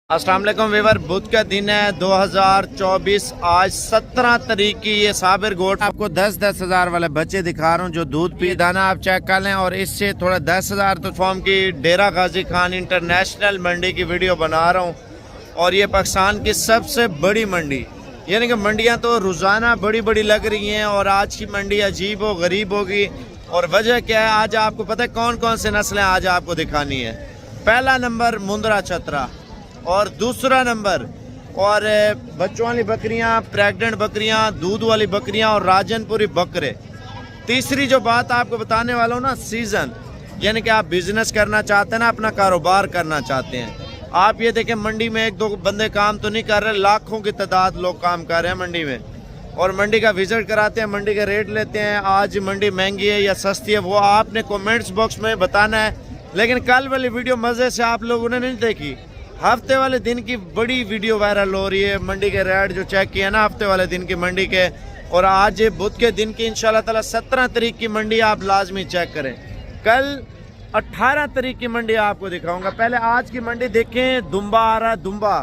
अस्सलाम वालेकुम वीवर, बुध का दिन है 2024। आज 17 तारीख की ये साबिर गोट आपको 10-10 हज़ार वाले बच्चे दिखा रहा हूँ जो दूध पी। दाना आप चेक कर लें और इससे थोड़ा 10 हज़ार तो फॉर्म की डेरा गाजी खान इंटरनेशनल मंडी की वीडियो बना रहा हूँ। और ये पाकिस्तान की सबसे बड़ी मंडी, यानी कि मंडियाँ तो रोज़ाना बड़ी बड़ी लग रही हैं और आज की मंडी अजीब व गरीब होगी। और वजह क्या है, आज आपको पता है कौन कौन से नस्लें आज आपको दिखानी है। पहला नंबर मुंद्रा छतरा, और दूसरा नंबर और बच्चों वाली बकरियां, प्रेग्नेंट बकरियां, दूध वाली बकरियां और राजनपुरी बकरे। तीसरी जो बात आपको बताने वाला हूँ ना, सीज़न, यानी कि आप बिजनेस करना चाहते हैं ना, अपना कारोबार करना चाहते हैं। आप ये देखें मंडी में एक दो बंदे काम तो नहीं कर रहे, लाखों की तादाद लोग काम कर रहे हैं मंडी में। और मंडी का विजिट कराते हैं, मंडी का रेट लेते हैं। आज मंडी महंगी है या सस्ती है वो आपने कमेंट्स बॉक्स में बताना है। लेकिन कल वाली वीडियो मज़े से आप लोगों ने नहीं देखी। हफ्ते वाले दिन की बड़ी वीडियो वायरल हो रही है, मंडी के रेट जो चेक किया ना हफ्ते वाले दिन की मंडी के, और आज बुध के दिन की इंशाल्लाह ताला 17 तारीख की मंडी आप लाजमी चेक करें। कल 18 तारीख की मंडी आपको दिखाऊंगा। पहले आज की मंडी देखें। दुम्बा आ रहा है, दुम्बा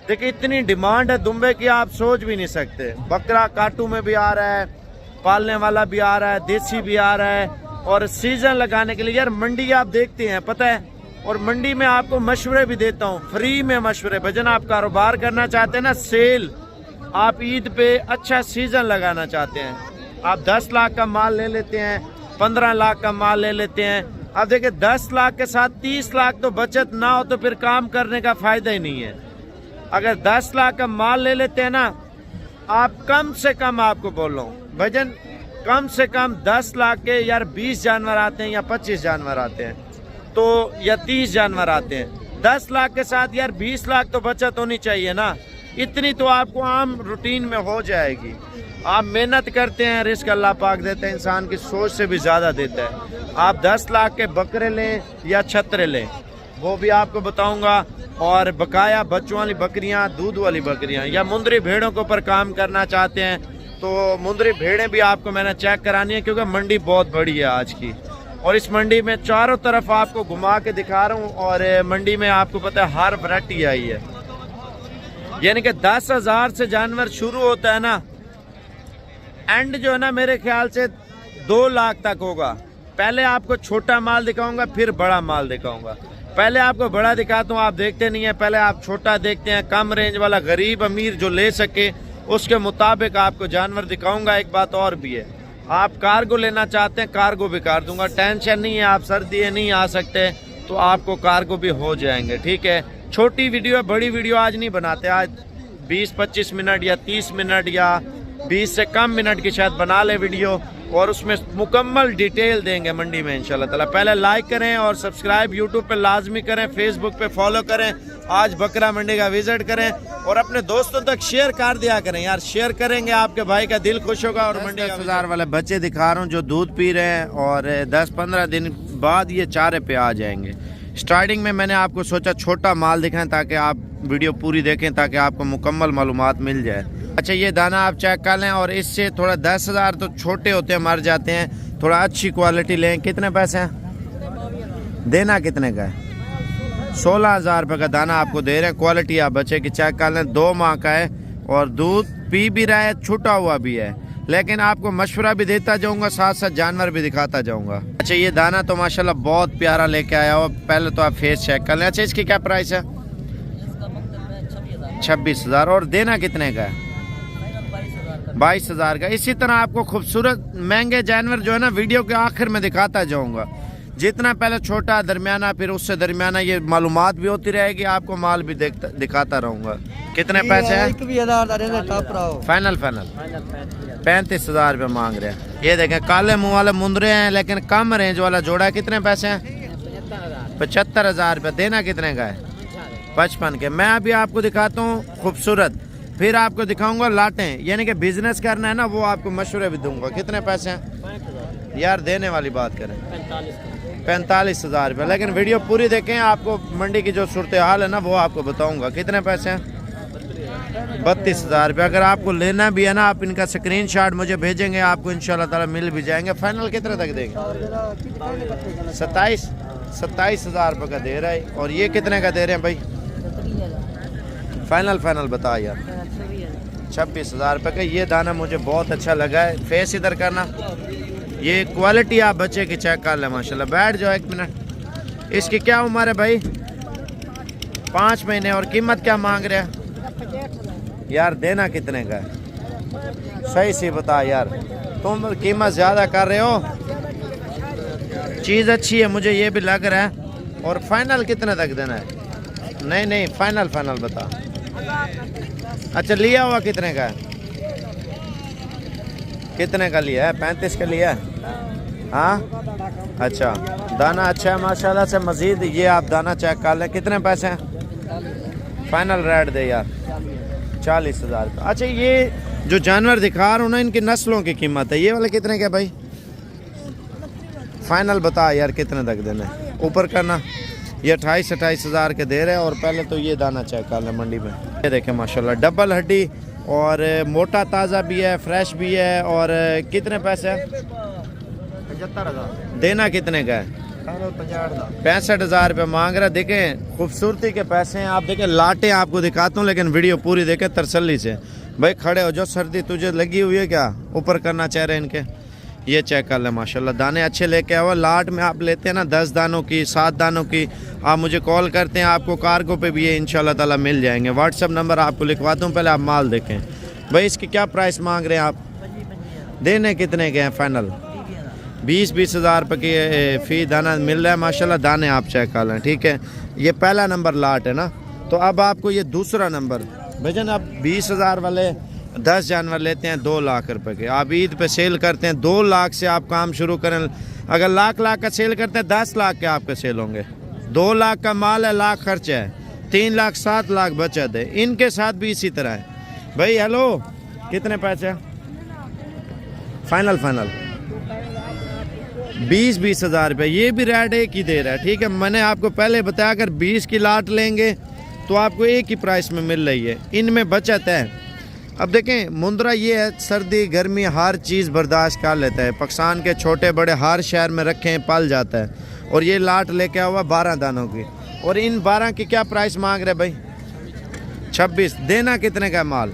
देखिए, इतनी डिमांड है दुम्बे की आप सोच भी नहीं सकते। बकरा काटू में भी आ रहा है, पालने वाला भी आ रहा है, देसी भी आ रहा है। और सीजन लगाने के लिए यार मंडी आप देखते हैं, पता है, और मंडी में आपको मशवरे भी देता हूँ, फ्री में मशवरे। भजन आप कारोबार करना चाहते हैं ना, सेल, आप ईद पे अच्छा सीजन लगाना चाहते हैं, आप 10 लाख का माल ले लेते हैं, 15 लाख का माल ले लेते हैं। अब देखिए 10 लाख के साथ 30 लाख तो बचत ना हो तो फिर काम करने का फायदा ही नहीं है। अगर 10 लाख का माल ले लेते हैं ना आप, कम से कम आपको बोल रहा हूँ भजन, कम से कम 10 लाख के यार 20 जानवर आते हैं या 25 जानवर आते हैं तो, या 30 जानवर आते हैं। 10 लाख के साथ यार 20 लाख तो बचत होनी चाहिए ना। इतनी तो आपको आम रूटीन में हो जाएगी। आप मेहनत करते हैं, रिस्क अल्लाह पाक देते हैं, इंसान की सोच से भी ज़्यादा देता है। आप 10 लाख के बकरे लें या छतरे लें वो भी आपको बताऊंगा। और बकाया बच्चों वाली बकरियां, दूध वाली बकरियां या मुंदरी भेड़ों के ऊपर काम करना चाहते हैं तो मुंदरी भेड़ें भी आपको मैंने चेक करानी है, क्योंकि मंडी बहुत बड़ी है आज की। और इस मंडी में चारों तरफ आपको घुमा के दिखा रहा हूँ। और मंडी में आपको पता है हर वैरायटी आई है, यानी कि 10 हज़ार से जानवर शुरू होता है ना, एंड जो है ना मेरे ख्याल से 2 लाख तक होगा। पहले आपको छोटा माल दिखाऊंगा फिर बड़ा माल दिखाऊंगा। पहले आपको बड़ा दिखाता हूँ, आप देखते नहीं है, पहले आप छोटा देखते हैं। कम रेंज वाला गरीब अमीर जो ले सके उसके मुताबिक आपको जानवर दिखाऊंगा। एक बात और भी है, आप कार्गो लेना चाहते हैं कार्गो भी कर दूंगा, टेंशन नहीं है। आप सर्दी है नहीं आ सकते तो आपको कार्गो भी हो जाएंगे, ठीक है। छोटी वीडियो है, बड़ी वीडियो आज नहीं बनाते। आज 20-25 मिनट या 30 मिनट या 20 से कम मिनट की शायद बना ले वीडियो, और उसमें मुकम्मल डिटेल देंगे मंडी में इंशाल्लाह ताला। पहले लाइक करें और सब्सक्राइब यूट्यूब पे लाजमी करें, फेसबुक पे फॉलो करें, आज बकरा मंडी का विजिट करें और अपने दोस्तों तक शेयर कर दिया करें यार। शेयर करेंगे आपके भाई का दिल खुश होगा। और मंडी 10 हज़ार वाले बच्चे दिखा रहा हूँ जो दूध पी रहे हैं और 10-15 दिन बाद ये चारे पे आ जाएंगे। स्टार्टिंग में मैंने आपको सोचा छोटा माल दिखाएं ताकि आप वीडियो पूरी देखें, ताकि आपको मुकम्मल मालूमात मिल जाए। अच्छा, ये दाना आप चेक कर लें और इससे थोड़ा 10 हज़ार तो छोटे होते हैं, मर जाते हैं। थोड़ा अच्छी क्वालिटी लें। कितने पैसे हैं देना, कितने का है? 16 हज़ार रुपये का दाना आपको दे रहे हैं। क्वालिटी आप बच्चे की चेक कर लें, 2 माह का है और दूध पी भी रहा है, छूटा हुआ भी है। लेकिन आपको मशवरा भी देता जाऊंगा, साथ साथ जानवर भी दिखाता जाऊंगा। अच्छा, ये दाना तो माशाल्लाह बहुत प्यारा लेके आया हो। पहले तो आप फेस चेक कर लें। अच्छा, इसकी क्या प्राइस है? 26 हज़ार। और देना कितने का है? 22 हज़ार का। इसी तरह आपको खूबसूरत महंगे जानवर जो है ना वीडियो के आखिर में दिखाता जाऊंगा। जितना पहले छोटा, दरमियाना, फिर उससे दरमियाना, ये मालूमात भी होती रहेगी, आपको माल भी दिखाता रहूंगा। कितने पैसे हैं? फाइनल 35 हज़ार रुपये मांग रहे हैं। ये देखें काले मुंह वाले मुंदरे हैं, लेकिन कम रेंज वाला जोड़ा है। कितने पैसे हैं? 75 हज़ार रुपये। देना कितने का है? 55 के। मैं अभी आपको दिखाता हूँ खूबसूरत, फिर आपको दिखाऊंगा लाटें, यानी कि बिजनेस करना है ना वो आपको मशवरे भी दूंगा। कितने पैसे हैं यार? देने वाली बात करें 45 हज़ार रुपये। लेकिन वीडियो पूरी देखें, आपको मंडी की जो सूरत हाल है ना वो आपको बताऊंगा। कितने पैसे हैं? 32 हज़ार रुपये। अगर आपको लेना भी है ना, आप इनका स्क्रीनशॉट मुझे भेजेंगे, आपको इंशाल्लाह ताला मिल भी जाएंगे। फाइनल कितने तक देंगे? 27 हज़ार रुपये का दे रहा है। और ये कितने का दे रहे हैं भाई? फाइनल फाइनल बता यार। 26,000 रुपये का ये दाना मुझे बहुत अच्छा लगा है। फेस इधर करना, ये क्वालिटी आप बच्चे की चेक कर ले माशाल्लाह। बैठ जाओ 1 मिनट। इसकी क्या उम्र है भाई? 5 महीने। और कीमत क्या मांग रहे हैं यार? देना कितने का है? सही से बता यार, तुम कीमत ज़्यादा कर रहे हो। चीज़ अच्छी है मुझे ये भी लग रहा है। और फाइनल कितने तक देना है? नहीं नहीं, फाइनल फाइनल बता। अच्छा, लिया हुआ कितने का है? कितने का लिया है? 35 का लिया है? हाँ अच्छा, दाना अच्छा है माशाल्लाह से। मज़ीद ये आप दाना चेक कर लें। कितने पैसे हैं? फाइनल रेट दे यार 40,000 का। अच्छा, ये जो जानवर दिखा रहा हूँ ना, इनकी नस्लों की कीमत है। ये वाले कितने का भाई? फाइनल बता यार कितने तक देना है? ऊपर करना। ये 28,000 के दे रहे हैं। और पहले तो ये दाना चेक कर लें मंडी में। ये देखें माशाल्लाह, डबल हड्डी और मोटा ताज़ा भी है, फ्रेश भी है। और कितने पैसे है? 75,000। देना कितने का है? 65,000 रुपये मांग रहा। देखें खूबसूरती के पैसे हैं। आप देखें लाटें आपको दिखाता हूँ, लेकिन वीडियो पूरी देखें तसल्ली से। भाई खड़े हो जो, सर्दी तुझे लगी हुई है क्या? ऊपर करना चाह रहे हैं इनके। ये चेक कर ले माशाल्लाह, दाने अच्छे लेके आओ। लाट में आप लेते हैं ना 10 दानों की, 7 दानों की, आप मुझे कॉल करते हैं, आपको कार्गो पे भी ये इंशाल्लाह ताला मिल जाएंगे। व्हाट्सअप नंबर आपको लिखवाता हूँ, पहले आप माल देखें। भाई इसकी क्या प्राइस मांग रहे हैं आप? देने कितने के हैं फाइनल? 20,000 रुपये की फ़ी दाना मिल रहा है माशाल्लाह। दाने आप चेक कर लें, ठीक है। ये पहला नंबर लाट है ना। तो अब आपको ये दूसरा नंबर भजन, आप 20,000 वाले 10 जानवर लेते हैं 2 लाख रुपए के। आप ईद पे सेल करते हैं 2 लाख से आप काम शुरू करें। अगर लाख का सेल करते हैं 10 लाख के आपके सेल होंगे। 2 लाख का माल है, लाख खर्चा है, 3 लाख 7 लाख बचत है। इनके साथ भी इसी तरह है भाई। हेलो, कितने पैसे? फाइनल फाइनल 20,000 रुपये। ये भी रेट एक ही दे रहा है, ठीक है। मैंने आपको पहले बताया अगर 20 की लाट लेंगे तो आपको एक ही प्राइस में मिल रही है। इनमें बचत है। अब देखें मुंद्रा ये है, सर्दी गर्मी हर चीज़ बर्दाश्त कर लेता है। पाकिस्तान के छोटे बड़े हर शहर में रखें पल जाता है। और ये लाट लेके हुआ 12 दानों की। और इन 12 की क्या प्राइस मांग रहे भाई? 26। देना कितने का माल?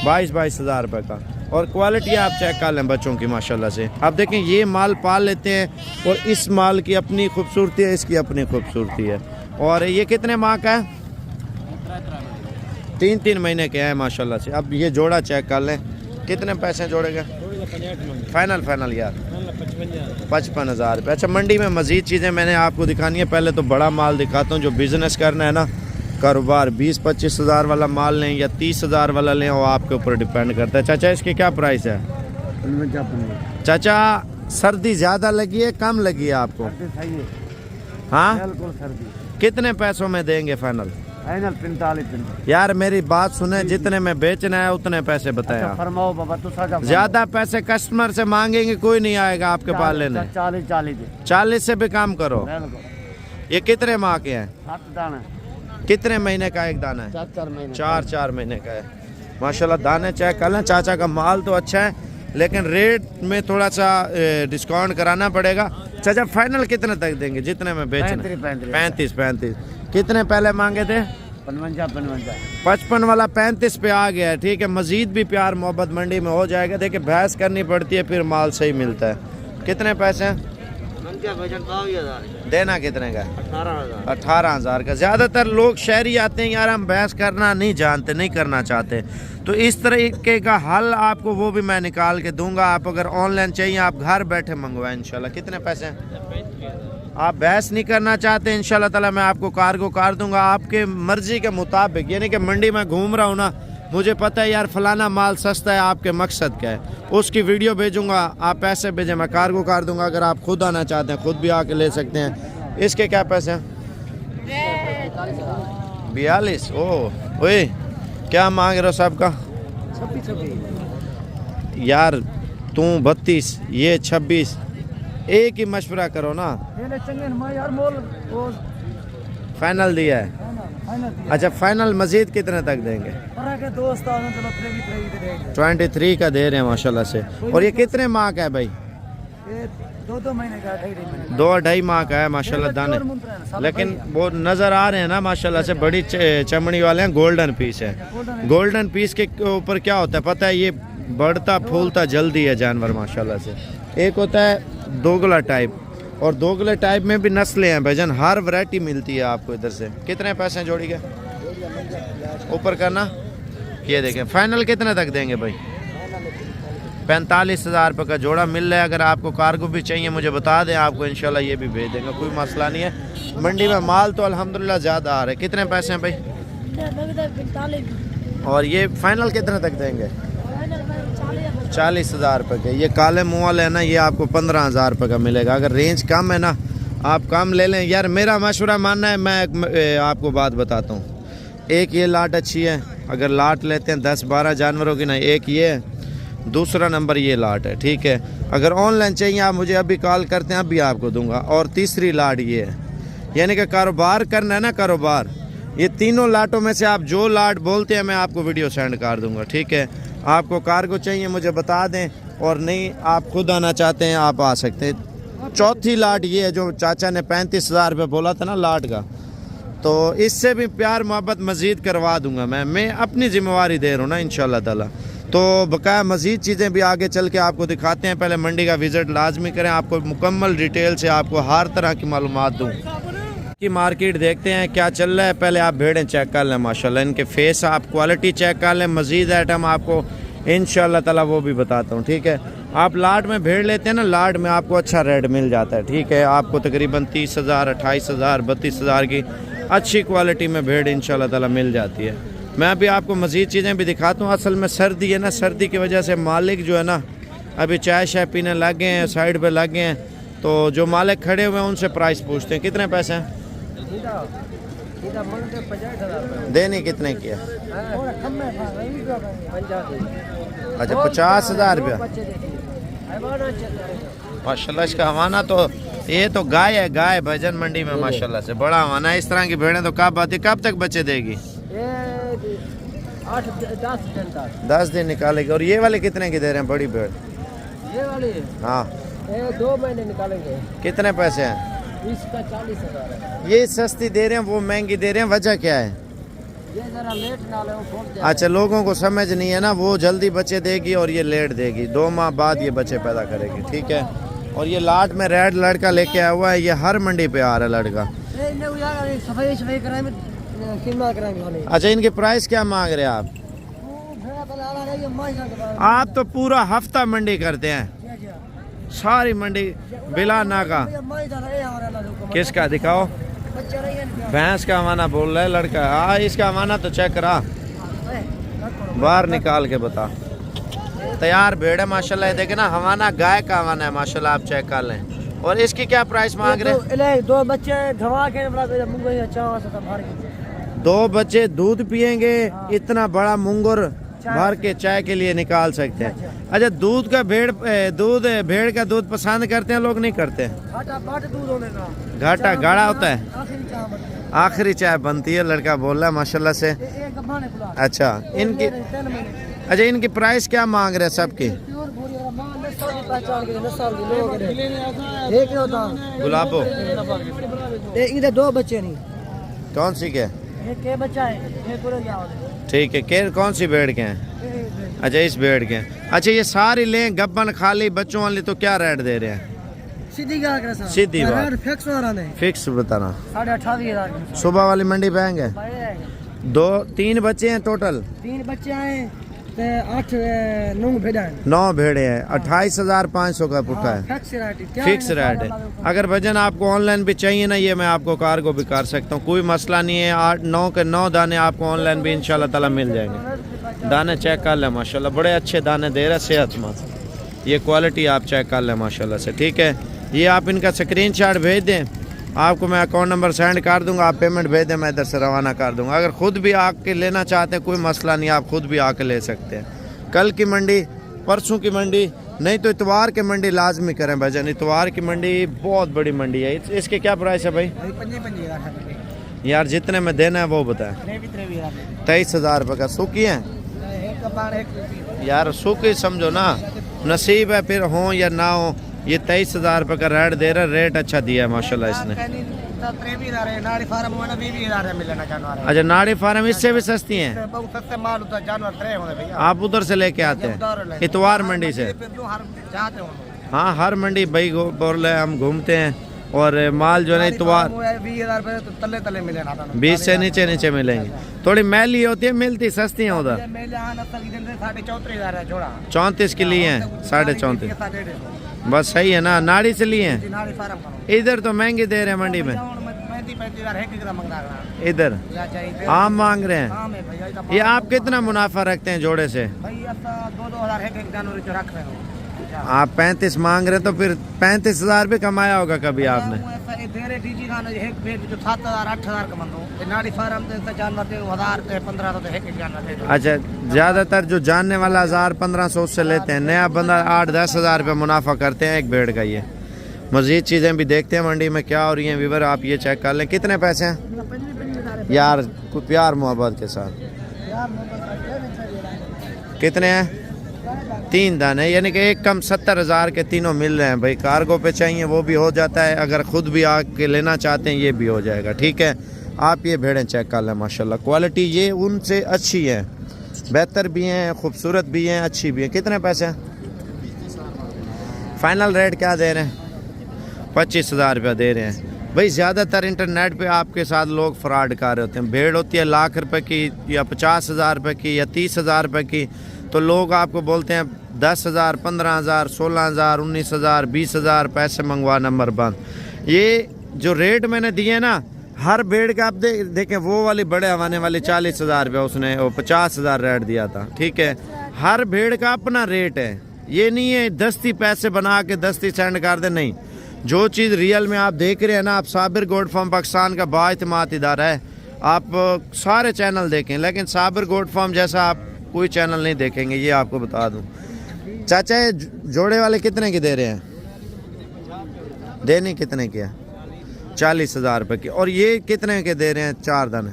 22,000 रुपये का। और क्वालिटी आप चेक कर लें बच्चों की माशाल्लाह से। आप देखें ये माल पाल लेते हैं और इस माल की अपनी खूबसूरती है, इसकी अपनी खूबसूरती है। और ये कितने माह का है? 3 महीने के हैं माशाल्लाह से। अब ये जोड़ा चेक कर लें, कितने पैसे जोड़ेगा? फाइनल फाइनल यार 55,000 रुपये। अच्छा, मंडी में मज़ीद चीज़ें मैंने आपको दिखानी है। पहले तो बड़ा माल दिखाता हूँ। जो बिज़नेस करना है ना, कारोबार 20-25,000 वाला माल लें या 30,000 वाला लें, वो आपके ऊपर डिपेंड करता है। चाचा इसकी क्या प्राइस है? चाचा सर्दी ज़्यादा लगी है कम लगी है आपको? हाँ, कितने पैसों में देंगे फाइनल? 45। यार मेरी बात सुने, जितने में बेचना है उतने पैसे बताएं। अच्छा, फरमाओ बाबा। तो ज्यादा पैसे कस्टमर से मांगेंगे कोई नहीं आएगा आपके पास लेने। 40 से भी काम करो। ये कितने माह के हैं? 7 दाना। कितने महीने का एक दाना है? 4 महीने का है माशाल्लाह। दाने चेक कर लें। चाचा का माल तो अच्छा है, लेकिन रेट में थोड़ा सा डिस्काउंट कराना पड़ेगा। चाचा फाइनल कितने तक देंगे जितने में बेचना? 35। कितने पहले मांगे थे? 55 वाला 35 पे आ गया है, ठीक है। मजीद भी प्यार मोहब्बत मंडी में हो जाएगा। देखिए भैंस करनी पड़ती है, फिर माल सही मिलता है। कितने पैसे हैं? देना कितने का? 18,000 का। ज़्यादातर लोग शहरी आते हैं यार, हम भैंस करना नहीं जानते, नहीं करना चाहते। तो इस तरीके का हल आपको वो भी मैं निकाल के दूंगा। आप अगर ऑनलाइन चाहिए आप घर बैठे मंगवाएं इंशाल्लाह। कितने पैसे हैं? आप बहस नहीं करना चाहते इंशाल्लाह ताला मैं आपको कार्गो कर दूंगा आपके मर्जी के मुताबिक। यानी कि मंडी में घूम रहा हूँ ना, मुझे पता है यार फलाना माल सस्ता है, आपके मकसद क्या है, उसकी वीडियो भेजूंगा, आप पैसे भेजें, मैं कार्गो कर दूंगा। अगर आप खुद आना चाहते हैं खुद भी आके ले सकते हैं। इसके क्या पैसे हैं? 42। ओह ओए, क्या मांग रहे हो सबका? यार तू 32 ये 26, एक ही मशवरा करो ना। फाइनल दिया है? अच्छा फाइनल मजीद कितने तक देंगे? 23 का दे रहे हैं माशाल्लाह से। और ये कितने माह का है भाई? 2 महीने का, 2-2.5 माह का है माशाल्लाह दाने, लेकिन वो नज़र आ रहे हैं ना माशाल्लाह से, बड़ी चमड़ी वाले हैं। गोल्डन पीस है। गोल्डन पीस के ऊपर क्या होता है पता है, ये बढ़ता फूलता जल्दी है जानवर माशाल्लाह से। एक होता है दोगला टाइप, और दोगले टाइप में भी नस्लें हैं भाईजान, हर वैरायटी मिलती है आपको इधर से। कितने पैसे हैं जोड़ी के? ऊपर करना, ये देखें। फाइनल कितने तक देंगे भाई? 45,000 रुपये का जोड़ा मिल रहा है। अगर आपको कार्गो भी चाहिए मुझे बता दें, आपको इंशाल्लाह ये भी भेज देंगे, कोई मसला नहीं है। मंडी में माल तो अल्हम्दुलिल्लाह ज़्यादा आ रहा है। कितने पैसे हैं भाई? और ये फाइनल कितने तक देंगे? 40,000 रुपये के। ये काले मुँह वाले है ना, ये आपको 15,000 रुपये का मिलेगा। अगर रेंज कम है ना, आप कम ले लें। यार मेरा मशवरा मानना है, मैं आपको बात बताता हूँ। एक ये लाट अच्छी है, अगर लाट लेते हैं 10-12 जानवरों की ना, एक ये है, दूसरा नंबर ये लाट है, ठीक है। अगर ऑनलाइन चाहिए आप मुझे अभी कॉल करते हैं, अभी आपको दूंगा। और तीसरी लाट ये है, यानी कि कारोबार करना है ना, कारोबार। ये तीनों लाटों में से आप जो लाट बोलते हैं मैं आपको वीडियो सेंड कर दूंगा, ठीक है। आपको कार्गो चाहिए मुझे बता दें, और नहीं आप खुद आना चाहते हैं आप आ सकते हैं। चौथी लाट ये है जो चाचा ने 35,000 रुपये बोला था ना लाट का, तो इससे भी प्यार मोहब्बत मज़ीद करवा दूंगा मैं अपनी ज़िम्मेवारी दे रहा हूँ ना इंशाल्लाह ताला। तो बकाया मज़ीद चीज़ें भी आगे चल के आपको दिखाते हैं। पहले मंडी का विज़िट लाजमी करें, आपको मुकम्मल डिटेल से आपको हर तरह की मालूमात दूँ कि मार्केट देखते हैं क्या चल रहा है। पहले आप भेड़ें चेक कर लें माशाल्लाह, इनके फेस आप क्वालिटी चेक कर लें। मज़ीद आइटम आपको इंशाल्लाह ताला वो भी बताता हूँ, ठीक है। आप लाट में भेड़ लेते हैं ना, लाट में आपको अच्छा रेट मिल जाता है, ठीक है। आपको तकरीबन 30,000, 28,000, 32,000 की अच्छी क्वालिटी में भेड़ इंशाल्लाह ताला मिल जाती है। मैं अभी आपको मज़ीद चीज़ें भी दिखाता हूँ। असल में सर्दी है ना, सर्दी की वजह से मालिक जो है ना अभी चाय शाय पीने लग गए हैं, साइड पे लग गए हैं। तो जो मालिक खड़े हुए हैं उनसे प्राइस पूछते हैं। कितने पैसे हैं? देने कितने किया? अच्छा 50,000 रुपया माशाल्लाह। इसका हवाना तो ये तो गाय है, गाय भजन मंडी में माशाल्लाह से बड़ा हवाना है। इस तरह की भेड़ें तो कब आती, कब तक बच्चे देगी? 10 दिन निकालेगी। और ये वाले कितने की दे रहे हैं बड़ी भेड़? ये वाली हाँ 2 महीने निकालेंगे। कितने पैसे हैं? इसका 40,000 है। ये सस्ती दे रहे हैं, वो महंगी दे रहे हैं, वजह क्या है? ये जरा लेट ना ले, वो फूट जाए। अच्छा लोगों को समझ नहीं है ना, वो जल्दी बच्चे देगी और ये लेट देगी। 2 माह बाद ये बच्चे पैदा करेगी, ठीक है। और ये लाट में रेड लड़का लेके आया हुआ है, ये हर मंडी पे आ रहा है लड़का। सफाई कराएंगे। अच्छा इनके प्राइस क्या मांग रहे हैं आप? आप तो पूरा हफ्ता मंडी करते हैं, सारी मंडी बिला नाका। किसका दिखाओ? भैंस का हवाना बोल रहा है लड़का। हाँ इसका हवाना तो चेक करा, बाहर निकाल के बता। तैयार भेड़ है माशाल्लाह। ये देखे ना हवाना, गाय का हवाना है माशाल्लाह, आप चेक कर लें। और इसकी क्या प्राइस मांग रहे हैं? 2 बच्चे घवा के 2 बच्चे दूध पियेंगे, इतना बड़ा मुंगुर भर के चाय के लिए निकाल सकते हैं। अच्छा दूध का भेड़ का दूध पसंद करते हैं लोग, नहीं करते? घाटा गाढ़ा होता है, आखिरी चाय बनती है लड़का बोल रहा है माशाल्लाह से। अच्छा इनकी प्राइस क्या मांग रहे हैं सबकी? गुलाबो इधर 2 बच्चे नहीं। कौन सी के? एक बच्चा है, ठीक है। केर कौन सी भेड़ के हैं? अच्छा इस भेड़ के हैं। अच्छा ये सारी लें गब्बन खाली बच्चों वाली, तो क्या रेट दे रहे हैं? सीधी बात फिक्स बताना। 28,000। सुबह वाली मंडी पे आएंगे? 3 बच्चे हैं टोटल? 3 बच्चे हैं, 9 भेड़े हैं। 28,500 का पुट्ठा है, फिक्स रेट है। अगर वजन आपको ऑनलाइन भी चाहिए ना, ये मैं आपको कार्गो भी कर सकता हूँ, कोई मसला नहीं है। 8-9 के 9 दाने आपको ऑनलाइन भी इंशाल्लाह ताला मिल जाएंगे। दाने चेक कर लें माशाल्लाह, बड़े अच्छे दाने दे रहे, सेहतमंद। ये क्वालिटी आप चेक कर लें माशाल्लाह से, ठीक है। ये आप इनका स्क्रीनशॉट भेज दें, आपको मैं अकाउंट नंबर सेंड कर दूंगा, आप पेमेंट भेज दें, मैं इधर से रवाना कर दूंगा। अगर खुद भी आके लेना चाहते हैं कोई मसला नहीं, आप खुद भी आके ले सकते हैं। कल की मंडी, परसों की मंडी, नहीं तो इतवार की मंडी लाजमी करें भाईजान। इतवार की मंडी बहुत बड़ी मंडी है। इसके क्या प्राइस है भाई? यार जितने में देना है वो बताएं। 23,000 रुपये का। सूखी है यार, सूखी समझो ना, नसीब है फिर हो या ना हो, ये 23,000 रुपये का रेट दे रहा है। रेट अच्छा दिया है माशाल्लाह इसने। अच्छा नाड़ी फार्म इससे भी सस्ती हैं। आप उधर से लेके आते हैं इतवार मंडी से? हाँ हर मंडी भाई बोल रहे हम घूमते हैं और माल जो है इतवार 20 से नीचे नीचे मिलेंगे। थोड़ी मैली होती है, मिलती सस्ती है उधर। 34 के लिए हैं, 34.5। बस सही है ना, नाड़ी से लिए हैं। इधर तो महंगी दे रहे हैं मंडी में, इधर आम मांग रहे हैं। ये आप कितना मुनाफा रखते हैं जोड़े से? आप 35 मांग रहे, तो फिर 35,000 भी कमाया होगा कभी आपने? अच्छा ज्यादातर जो जानने वाला 1000-1500 से लेते हैं, नया बंदा 8-10 हज़ार रुपये मुनाफा करते हैं एक भेड़ का। ये मजीद चीज़ें भी देखते हैं मंडी में क्या हो रही हैं। व्यूअर आप ये चेक कर लें। कितने पैसे हैं यार? कुछ प्यार मोहब्बत के साथ कितने हैं? 3 दाने, यानी कि एक कम 70,000 के तीनों मिल रहे हैं भाई। कार्गो पे चाहिए वो भी हो जाता है, अगर खुद भी आके लेना चाहते हैं ये भी हो जाएगा। ठीक है, आप ये भेड़ें चेक कर लें माशाल्लाह। क्वालिटी ये उनसे अच्छी है, बेहतर भी हैं, खूबसूरत भी हैं, अच्छी भी हैं। कितने पैसे हैं? फाइनल रेट क्या दे रहे हैं? 25,000 रुपया दे रहे हैं भाई। ज़्यादातर इंटरनेट पे आपके साथ लोग फ्रॉड कर रहे होते हैं। भेड़ होती है लाख रुपए की या 50,000 रुपये की या 30,000 रुपये की, तो लोग आपको बोलते हैं 10,000, 15,000, 16,000, 19,000, 20,000 पैसे मंगवा, नंबर बंद। ये जो रेट मैंने दिए ना हर भेड़ का, आप देखें वो वाली बड़े हवाने वाली 40,000 रुपये उसने, वो 50,000 रेट दिया था। ठीक है, हर भेड़ का अपना रेट है। ये नहीं है दस्ती पैसे बना के दस्ती सेंड कर दे, नहीं। जो चीज़ रियल में आप देख रहे हैं ना, आप साबिर गोट फार्म पाकिस्तान का बाइतमाद इदारा है। आप सारे चैनल देखें, लेकिन साबिर गोट फार्म जैसा आप कोई चैनल नहीं देखेंगे, ये आपको बता दूं। चाचा ये जोड़े वाले कितने की दे रहे हैं? देनी कितने की है? 40,000 रुपये की। और ये कितने के दे रहे हैं? 4 दाने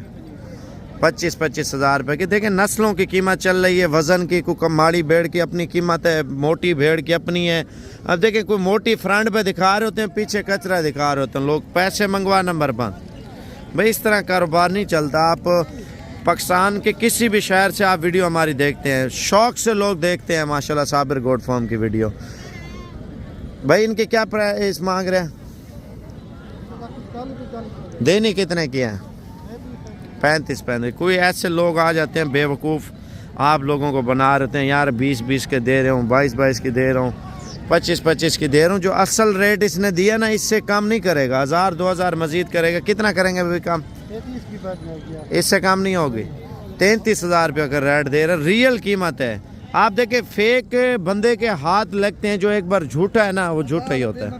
25,000 रुपये की। देखें नस्लों की कीमत चल रही है, वज़न की। कोई माड़ी भेड़ की अपनी कीमत है, मोटी भेड़ की अपनी है। अब देखें कोई मोटी फ्रंट पे दिखा रहे होते हैं, पीछे कचरा दिखा रहे होते हैं लोग, पैसे मंगवा, नंबर बंद। भाई इस तरह कारोबार नहीं चलता। आप पाकिस्तान के किसी भी शहर से आप वीडियो हमारी देखते हैं, शौक से लोग देखते हैं माशाल्लाह साबिर गोट फार्म की वीडियो। भाई इनके क्या प्राइस मांग रहे हैं? देनी कितने की है? 35। कोई ऐसे लोग आ जाते हैं बेवकूफ़, आप लोगों को बना रहते हैं यार 20-20 के दे रहे हूँ, 22-22 की दे रहा हूँ, 25-25 की दे रहा हूँ। जो असल रेट इसने दिया ना, इससे कम नहीं करेगा। 1000-2000 मजीद करेगा। कितना करेंगे भाई कम? इससे कम नहीं होगी। 33,000 रुपये का रेट दे रहा, रियल कीमत है। आप देखें फेक बंदे के हाथ लगते हैं, जो एक बार झूठा है ना वो झूठा ही होता है।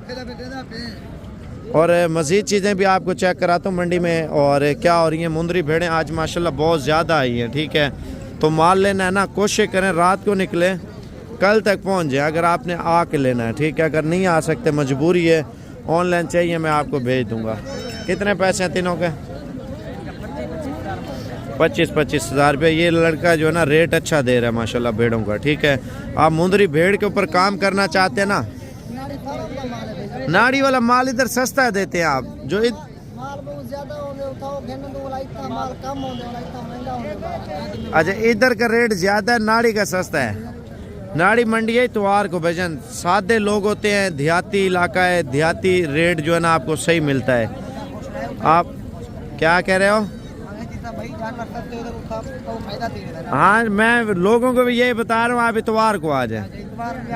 और मज़ीद चीज़ें भी आपको चेक कराता हूँ मंडी में और क्या हो रही हैं। मुंदरी भेड़ें आज माशाल्लाह बहुत ज़्यादा आई हैं। ठीक है, तो माल लेना है ना, कोशिश करें रात को निकले, कल तक पहुँच जाए अगर आपने आके लेना है। ठीक है, अगर नहीं आ सकते, मजबूरी है, ऑनलाइन चाहिए, मैं आपको भेज दूँगा। कितने पैसे हैं तीनों के? 25,000 रुपये। ये लड़का जो है ना रेट अच्छा दे रहा है माशाल्लाह भेड़ों का। ठीक है, आप मुंदरी भेड़ के ऊपर काम करना चाहते हैं ना, नाड़ी वाला माल इधर सस्ता देते हैं आप। जो अच्छा इधर का रेट ज़्यादा है, नाड़ी का सस्ता है। नाड़ी मंडी है इतवार को भजन, सादे लोग होते हैं, देहाती इलाका है, देहाती रेट जो है ना आपको सही मिलता है। आप क्या कह रहे हो? हाँ मैं लोगों को भी यही बता रहा हूँ, आप इतवार को आ जाए।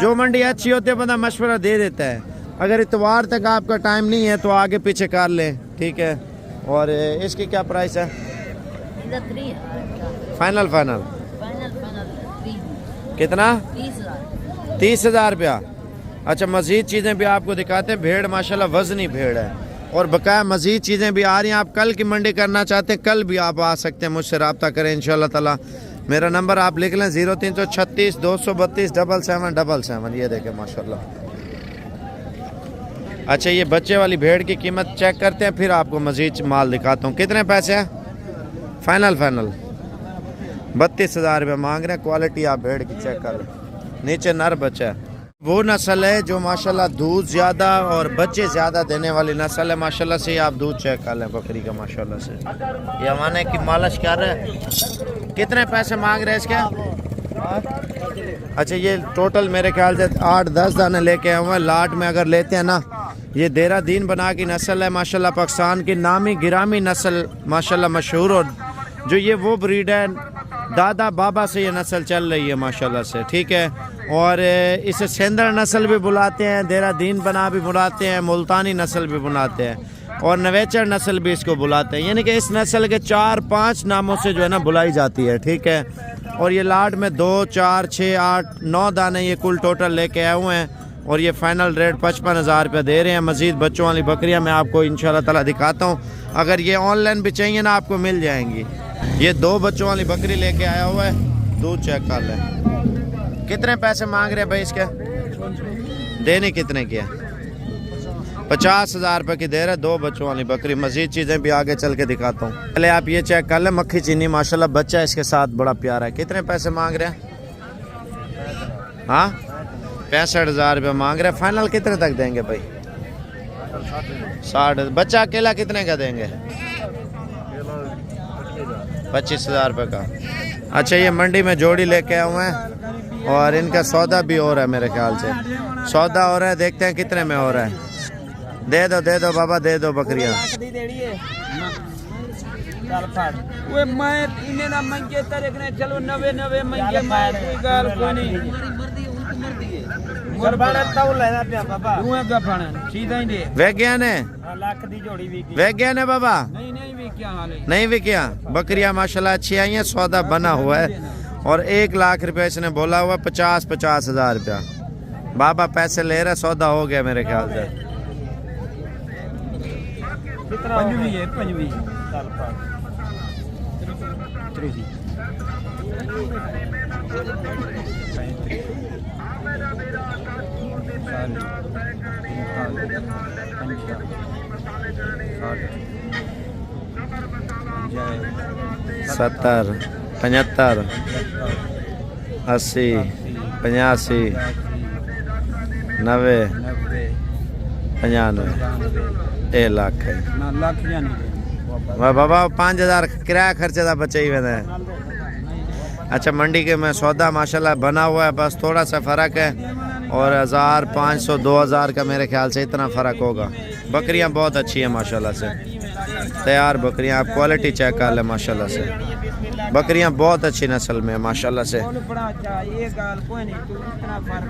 जो मंडी अच्छी होती है बंदा मशवरा दे देता है। अगर इतवार तक आपका टाइम नहीं है तो आगे पीछे कर लें। ठीक है, और इसकी क्या प्राइस है? फाइनल कितना? 30,000 रुपया। अच्छा मज़ीद चीज़ें भी आपको दिखाते हैं। भेड़ माशाल्लाह वज़नी भेड़ है और बकाया मज़ीद चीज़ें भी आ रही हैं। आप कल की मंडी करना चाहते हैं, कल भी आप आ सकते हैं, मुझसे रब्ता करें इंशाल्लाह ताला। मेरा नंबर आप लिख लें 0336 232 7777। ये देखें माशाल्लाह। अच्छा ये बच्चे वाली भेड़ की कीमत चेक करते हैं, फिर आपको मज़ीद माल दिखाता हूँ। कितने पैसे हैं? फाइनल 32,000 रुपये मांग रहे हैं। क्वालिटी आप भेड़ की चेक कर लें, नीचे नर बच्चा है। वो नस्ल है जो माशाल्लाह दूध ज़्यादा और बच्चे ज़्यादा देने वाली नस्ल है माशाल्लाह से। आप दूध चेक कर लें बकरी का माशाल्लाह से। ये हमारे की मालिश कर रहे हैं। कितने पैसे मांग रहे हैं इसके? अच्छा, ये टोटल मेरे ख्याल से 8-10 दाने लेके आए हुए हैं। लाट में अगर लेते हैं ना, ये देहरादून बना की नस्ल है माशाल्लाह, पाकिस्तान की नामी गिरामी नस्ल माशाल्लाह मशहूर। और जो ये वो ब्रीड है, दादा बाबा से ये नस्ल चल रही है माशाल्लाह से, ठीक है। और इसे सेंदर नस्ल भी बुलाते हैं, देहरादून बना भी बुलाते हैं, मुल्तानी नस्ल भी बुलाते हैं और नवेचर नस्ल भी इसको बुलाते हैं। यानी कि इस नस्ल के 4-5 नामों से जो है ना बुलाई जाती है, ठीक है। और ये लाट में 2, 4, 6, 8, 9 दाने ये कुल टोटल लेके आए हुए हैं। और ये फाइनल रेट 55,000 रुपये दे रहे हैं। मज़ीद बच्चों वाली बकरियां मैं आपको इंशाल्लाह ताला दिखाता हूँ। अगर ये ऑनलाइन भी चाहिए ना, आपको मिल जाएंगी। ये 2 बच्चों वाली बकरी लेके आया हुआ है। दूध चेक कर लें। कितने पैसे मांग रहे हैं भाई इसके? देने कितने की है? 50,000 रुपये की दे रहे हैं। 2 बच्चों वाली बकरी। मज़ीद चीज़ें भी आगे चल के दिखाता हूँ। पहले आप ये चेक कर लें। मक्खी चीनी माशाल्लाह, बच्चा इसके साथ बड़ा प्यारा है। कितने पैसे मांग रहे हैं? हाँ, 65,000 रुपये मांग रहे हैं। फाइनल कितने तक देंगे भाई? 60। बच्चा अकेला कितने का देंगे? 25,000 रुपये का। अच्छा, ये मंडी में जोड़ी लेके आए हुए हैं और इनका सौदा भी हो रहा है मेरे ख्याल से। सौदा हो रहा है, देखते हैं कितने में हो रहा है। दे दो बाबा, दे दो बकरियाँ। चलो 90 मंगे कोई गाल कोई नहीं। वैज्ञान है, वैज्ञान है बाबा। नहीं विकिया बकरियां माशाल्लाह अच्छी आई हैं। सौदा बना हुआ है और 1 लाख रुपया इसने बोला हुआ। 50,000 रुपया बाबा पैसे ले रहा। सौदा हो गया मेरे ख्याल से। सत्तर, 75, 80, 85, 90, 95, 1 लाख है। वाह बाबा, 5,000 किराया खर्चे का बचा ही है। अच्छा, मंडी के में सौदा माशाल्लाह बना हुआ है। बस थोड़ा सा फ़र्क है और 1,500, 2,000 का मेरे ख्याल से इतना फ़र्क होगा। बकरियां बहुत अच्छी हैं माशाल्लाह से। तैयार बकरियां, आप क्वालिटी चेक कर लें माशाल्लाह से। बकरियां बहुत अच्छी नस्ल में है माशाल्लाह से।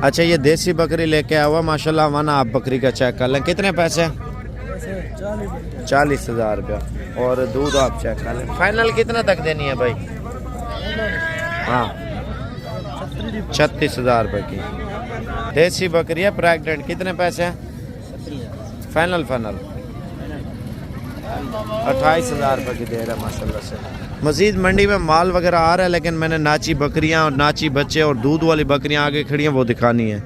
अच्छा, ये देसी बकरी लेके आया हुआ माशाल्लाह। माना आप बकरी का चेक कर लें। कितने पैसे? 40,000 रुपया। और दूध आप चेक कर लें। फाइनल कितना तक देनी है भाई? हाँ, 36,000 रुपये की देसी बकरी है, प्रेग्नेंट। कितने पैसे हैं? फाइनल 28,000 रुपये की दे रहा है माशाल्लाह से। मज़ीद मंडी में माल वगैरह आ रहा है, लेकिन मैंने नाची बकरियां और नाची बच्चे और दूध वाली बकरियां आगे खड़ी हैं, वो दिखानी है।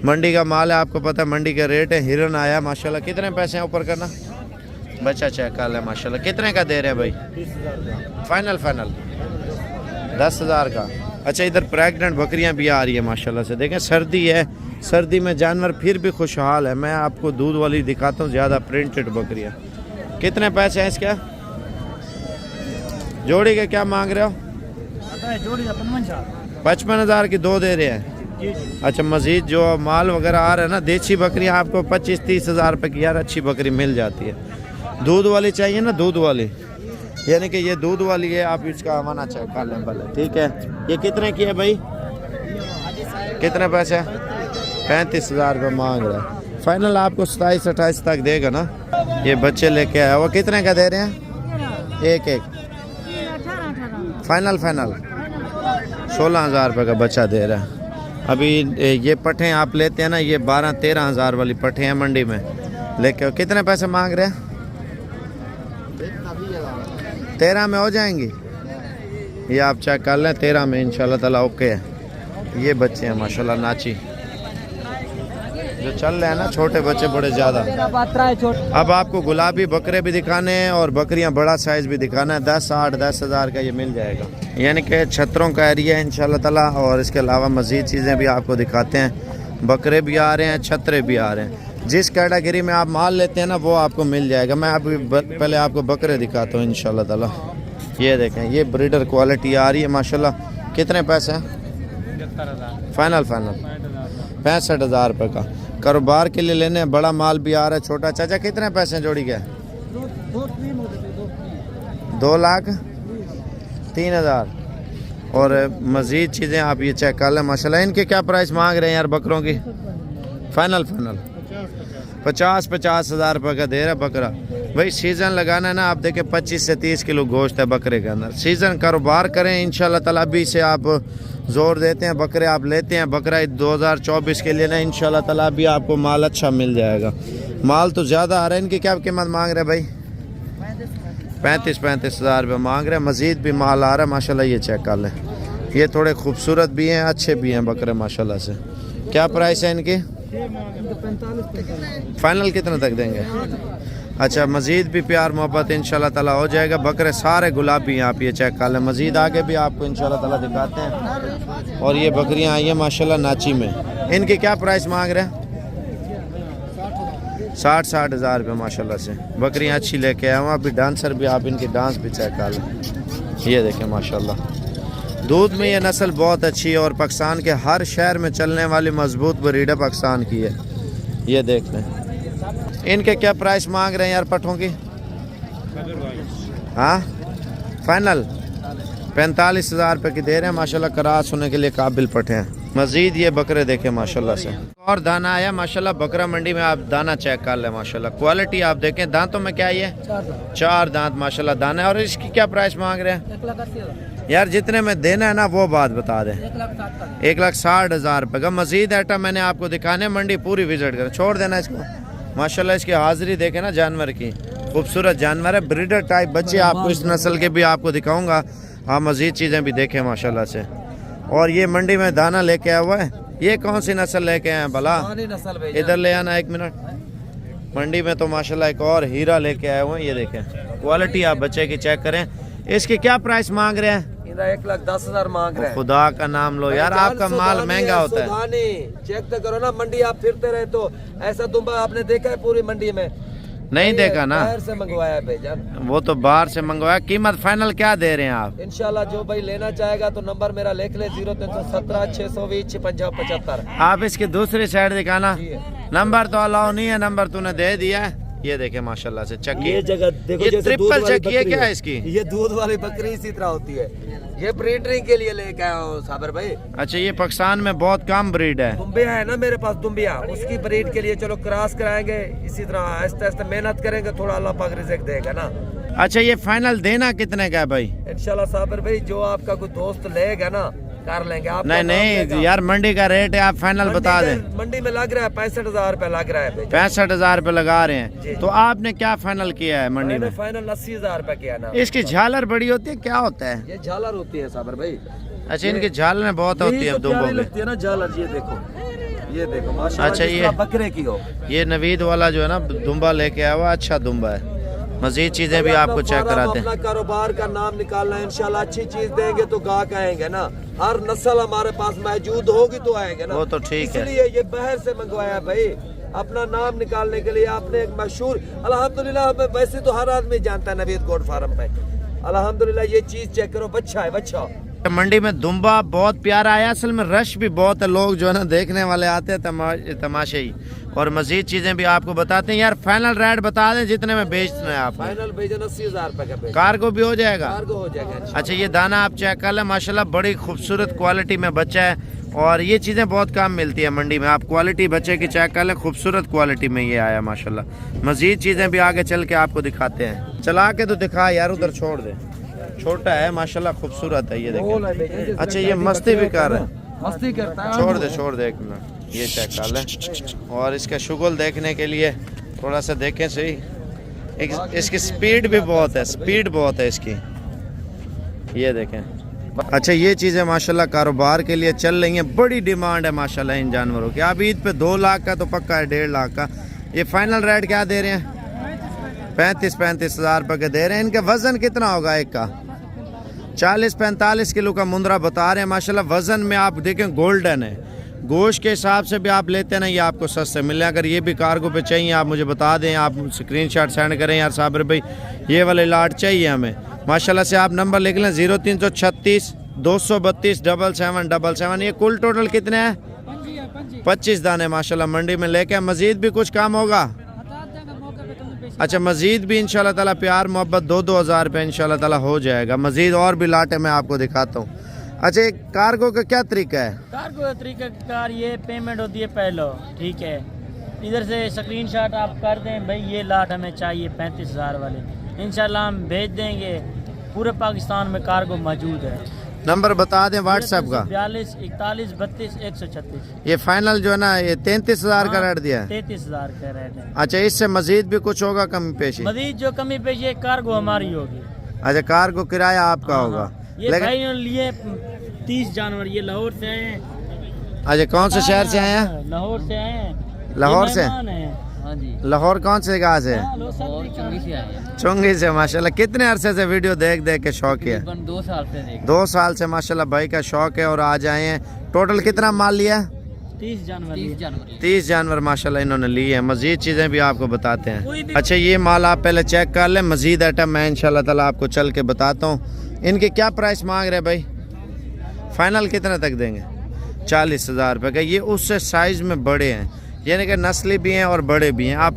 मंडी का माल है, आपको पता है मंडी का रेट है। हिरन आया माशाल्लाह। कितने पैसे हैं ऊपर करना? बच्चा चेक कर लें माशाल्लाह। कितने का दे रहे हैं भाई? फाइनल 10,000 का। अच्छा, इधर प्रेग्नेंट बकरियां भी आ रही है माशाल्लाह से। देखें, सर्दी है, सर्दी में जानवर फिर भी खुशहाल है। मैं आपको दूध वाली दिखाता हूँ, ज़्यादा प्रिंटेड बकरियां। कितने पैसे हैं इसके? जोड़ी के क्या मांग रहे हो? 55,000 की 2 दे रहे हैं। अच्छा, मज़ीद जो माल वगैरह आ रहा है ना, देसी बकरियां आपको 25-30,000 रुपये की यार अच्छी बकरी मिल जाती है। दूध वाली चाहिए ना, दूध वाली, यानी कि ये दूध वाली है। आप इसका माना चेक कर लें भले, ठीक है। ये कितने की है भाई? कितने पैसे? 35,000 रुपये मांग रहा है। फाइनल आपको 27-28 तक देगा ना। ये बच्चे लेके आया हुआ। कितने का दे रहे हैं? एक फाइनल 16,000 रुपये का बच्चा दे रहा है। अभी ये पट्ठे आप लेते हैं ना, ये 12-13,000 वाली पट्ठे हैं मंडी में लेके। कितने पैसे मांग रहे हैं? 13 में हो जाएंगी। ये आप चेक कर लें, 13 में इंशाल्लाह ताला ओके है। ये बच्चे हैं माशाल्लाह नाची जो चल रहे हैं ना, छोटे बच्चे बड़े ज़्यादा। अब आपको गुलाबी बकरे भी दिखाने हैं और बकरियां बड़ा साइज़ भी दिखाना है। 10,000 का ये मिल जाएगा। यानी कि छतरों का एरिया है इंशाल्लाह ताला। और इसके अलावा मज़ीद चीज़ें भी आपको दिखाते हैं। बकरे भी आ रहे हैं, छतरे भी आ रहे हैं। जिस कैटेगरी में आप माल लेते हैं ना वो आपको मिल जाएगा। मैं अभी पहले आपको बकरे दिखाता हूँ इंशाल्लाह ताला। ये देखें, ये ब्रीडर क्वालिटी आ रही है माशाल्लाह। कितने पैसे हैं? फाइनल 65,000 रुपये का। कारोबार के लिए लेने, बड़ा माल भी आ रहा है, छोटा। चाचा कितने पैसे हैं जोड़ी के? 2,03,000। और मज़ीद चीज़ें आप ये चेक कर लें माशाल्लाह। इनके क्या प्राइस मांग रहे हैं यार बकरों की? फाइनल 50,000 रुपये का दे रहा है बकरा। भाई सीज़न लगाना है ना, आप देखें 25 से 30 किलो गोश्त है बकरे के अंदर। सीज़न कारोबार करें इंशाल्लाह ताला। अभी से आप ज़ोर देते हैं, बकरे आप लेते हैं, बकरा 2024 के लिए ना इंशाल्लाह ताला भी आपको माल अच्छा मिल जाएगा। माल तो ज़्यादा आ रहा है। इनकी क्या कीमत मांग रहे हैं भाई? 35,000 रुपये मांग रहे हैं। मज़ीद भी माल आ रहा है माशाल्लाह। ये चेक कर लें, ये थोड़े खूबसूरत भी हैं, अच्छे भी हैं बकरे माशाल्लाह से। क्या प्राइस है इनकी? फाइनल कितने तक देंगे? अच्छा, मज़ीद भी प्यार मोहब्बत इंशाल्लाह ताला हो जाएगा। बकरे सारे गुलाबी हैं, आप ये चेक कर लें। मज़ीद आगे भी आपको इंशाल्लाह ताला दिखाते हैं। और ये बकरियां आई हैं माशाल्लाह नाची में। इनके क्या प्राइस मांग रहे हैं? 60,000 रुपये माशाल्लाह से। बकरियां अच्छी लेके आए हैं। अभी डांसर भी, आप इनकी डांस भी चेक कर लें। ये देखें माशाल्लाह, दूध में ये नस्ल बहुत अच्छी है और पाकिस्तान के हर शहर में चलने वाली मजबूत ब्रीड पाकिस्तान की है। ये देख लें। इनके क्या प्राइस मांग रहे हैं यार पठों की? हाँ, फाइनल 45,000 रुपये की दे रहे हैं माशाल्लाह। करास होने के लिए काबिल पठे हैं। मज़ीद ये बकरे देखे माशाल्लाह से। और दाना आया माशाल्लाह बकरा मंडी में। आप दाना चेक कर लें माशाल्लाह। क्वालिटी आप देखें। दांतों में क्या ये? 4 दांत माशाल्लाह दाना है। और इसकी क्या प्राइस मांग रहे हैं? 1,80,000 यार जितने में देना है ना वो बात बता दें। 1,60,000 रुपये का। मज़ीद आइटम मैंने आपको दिखाने, मंडी पूरी विजिट करें। छोड़ देना इसको माशाल्लाह। इसकी हाजिरी देखें ना जानवर की, खूबसूरत जानवर है। ब्रीडर टाइप बच्चे आपको इस नस्ल के भी आपको दिखाऊंगा। आप मज़ीद चीज़ें भी देखें माशाल्लाह से। और ये मंडी में दाना लेके आया हुआ है। ये कौन सी नस्ल लेके आए हैं भला? इधर ले आना 1 मिनट। मंडी में तो माशाल्लाह एक और हीरा लेके आए हुए हैं। ये देखें क्वालिटी आप बच्चे की चेक करें। इसकी क्या प्राइस मांग रहे हैं? 1,10,000 मांग रहे हैं। खुदा का नाम लो यार, आपका माल महंगा होता है। चेक तो करो ना, मंडी आप फिरते रहे तो ऐसा दुम्बा आपने देखा है पूरी मंडी में? नहीं देखा ना, बाहर से मंगवाया भाईजान। वो तो बाहर से मंगवाया। कीमत फाइनल क्या दे रहे हैं आप? इंशाल्लाह जो भाई लेना चाहेगा तो नंबर मेरा लिख ले, 0317 620 5675। आप इसकी दूसरी साइड दिखाना। नंबर तो अलाउ नहीं है, नंबर तूने दे दिया है। ये देखे माशाल्लाह से चक्की। ये जगह देखो, ये जैसे ट्रिपल चक्की है क्या है इसकी? ये दूध वाली बकरी इसी तरह होती है। ये ब्रीडरिंग के लिए लेके आया हूँ साबर भाई। अच्छा, ये पाकिस्तान में बहुत कम ब्रीड है। दुम्बिया है ना मेरे पास, दुम्बिया, उसकी ब्रीड के लिए चलो क्रॉस कराएंगे। इसी तरह आहिस्ता आहिस्ता मेहनत करेंगे, थोड़ा अल्लाह पाक रिज़्क देगा ना। अच्छा, ये फाइनल देना कितने का है भाई? इंशाल्लाह साबर भाई जो आपका कोई दोस्त लेगा ना कर लेंगे। आप नहीं यार, मंडी का रेट है, आप फाइनल बता दें। मंडी में लग रहा है 65,000 रुपए लग रहा है। 65,000 रुपए लगा रहे हैं। तो आपने क्या फाइनल किया है मंडी में? फाइनल 80,000 रुपए किया ना। इसकी झालर बड़ी होती है, क्या होता है? ये झालर होती है साबर भाई। अच्छा, इनकी झालर बहुत होती है दुम्बों में। लगती है ना झालर। ये देखो, ये देखो माशाल्लाह। अच्छा, ये बकरे की हो। ये नवीद वाला जो है ना दुम्बा लेके आया हुआ, अच्छा दुम्बा है। मजीद चीजें भी आपको चेक कराते हैं। अपना कारोबार का नाम निकालना है इंशाल्लाह। अच्छी चीज देंगे तो गाहक आएंगे ना। हर नस्ल हमारे पास मौजूद होगी तो आएंगे ना। वो तो ठीक है। इसलिए ये बाहर से मंगवाया भाई, अपना नाम निकालने के लिए। आपने एक मशहूर, अल्हम्दुलिल्लाह, वैसे तो हर आदमी जानता है नवीद गोट फार्म पे। अल्हम्दुलिल्लाह ये चीज चेक करो, बच्चा है बच्चा। मंडी में दुम्बा बहुत प्यारा आया। असल में रश भी बहुत है, लोग जो है ना देखने वाले आते हैं तमाशे ही। और मजीद चीजें भी आपको बताते हैं। यार फाइनल रेट बता दें जितने में बेचना है आप। फाइनल भेजना 80,000 रुपए का। कार्गो भी हो जाएगा? कार्गो हो जाएगा। अच्छा, ये दाना आप चेक कर लें माशाल्लाह, बड़ी खूबसूरत क्वालिटी में बच्चा है। और ये चीज़ें बहुत कम मिलती है मंडी में। आप क्वालिटी बच्चे की चेक कर लें, खूबसूरत क्वालिटी में ये आया माशाल्लाह। मजीद चीज़ें भी आगे चल के आपको दिखाते हैं। चला के तो दिखा यार, उधर छोड़ दे। छोटा है माशाल्लाह, खूबसूरत है। ये देखिए। अच्छा, ये मस्ती भी कर रहा है। मस्ती करता है। छोड़ दे 1 मिनट। ये चेक कर लें। और इसका शुगल देखने के लिए थोड़ा सा देखें सही। इसकी स्पीड भी बहुत है, स्पीड बहुत है इसकी। ये देखें। अच्छा, ये चीज़ें माशाल्लाह कारोबार के लिए चल रही हैं। बड़ी डिमांड है माशाल्लाह इन जानवरों की। आप ईद पे 2 लाख का तो पक्का है, 1.5 लाख का। ये फाइनल रेट क्या दे रहे हैं? 35,000 रुपये के दे रहे हैं। इनका वजन कितना होगा एक का? 40-45 किलो का मुंद्रा बता रहे हैं माशाल्लाह। वजन में आप देखें गोल्डन है, गोश्त के हिसाब से भी आप लेते हैं ना, ये आपको सस्ते मिले। अगर ये भी कार्गो पे चाहिए आप मुझे बता दें, आप स्क्रीनशॉट सेंड करें यार साबिर भाई, ये वाले लाट चाहिए हमें माशाल्लाह से। आप नंबर लिख लें 0336 232 7777। ये कुल टोटल कितने हैं? 25 दाने माशाल्लाह मंडी में लेके। मजीद भी कुछ काम होगा? अच्छा, मजीद भी इंशाल्लाह ताला प्यार मोहब्बत 2-2 हज़ार रुपये इंशाल्लाह ताला हो जाएगा। मजीद और भी लाटे मैं आपको दिखाता हूँ। अच्छा, कार्गो का क्या तरीका है? कार्गो का तरीका कार ये पेमेंट होती है पहले, ठीक है, इधर से स्क्रीनशॉट आप कर दें भाई ये लाट हमें चाहिए 35,000 वाले, इंशाल्लाह हम भेज देंगे। पूरे पाकिस्तान में कार्गो मौजूद है। नंबर बता दें व्हाट्सएप का। 42 41 32 136। ये फाइनल जो है ना ये 33,000 का रेट दिया है। 33,000 का रेट है। अच्छा, इससे मजीद भी कुछ होगा कमी पेशी? मजीद जो कमी पेशी है कार्गो हमारी होगी। अच्छा, कार्गो किराया आपका होगा। ये भाई ने लिए 30 जानवर, ये लाहौर से आए हैं। अच्छा, कौन से शहर से आए हैं? लाहौर से आए हैं। लाहौर से? हाँ जी। लाहौर कौन से जगह से? चुंगी से आए हैं। चुंगी से माशाल्लाह। कितने अरसे से वीडियो देख देख के शौक है? 2 साल से 2 साल से माशाल्लाह भाई का शौक है और आज आए हैं। टोटल कितना माल लिया? 30 जानवर। 30 जानवर माशाल्लाह इन्होंने लिए हैं। मजीद चीज़ें भी आपको बताते हैं। अच्छा, ये माल आप पहले चेक कर लें, मजीद आइटम मैं इंशाल्लाह ताला आपको चल के बताता हूँ। इनके क्या प्राइस मांग रहे हैं भाई? फाइनल कितने तक देंगे? 40,000 रुपये का। ये उससे साइज़ में बड़े हैं, यानी कि नस्ली भी हैं और बड़े भी हैं। आप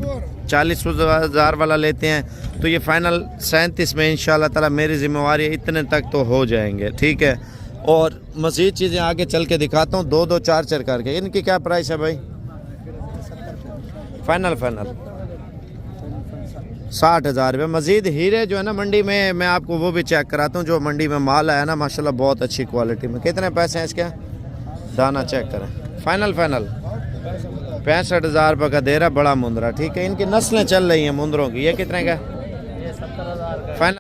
40,000 वाला लेते हैं तो ये फाइनल 37 में इंशाल्लाह ताला मेरी जिम्मेवारी है, इतने तक तो हो जाएंगे, ठीक है। और मज़ीद चीज़ें आगे चल के दिखाता हूँ 2-2 4-4 करके। इनकी क्या प्राइस है भाई? फाइनल 60,000 रुपये। मज़ीद हीरे जो है ना मंडी में, मैं आपको वो भी चेक कराता हूँ जो मंडी में माल आया ना माशाल्लाह बहुत अच्छी क्वालिटी में। कितने पैसे हैं इसके? दाना चेक करें। फाइनल 65,000 रुपये का दे रहा, बड़ा मुंदरा, ठीक है। इनकी नस्लें चल रही हैं मुंदरों की। ये कितने का?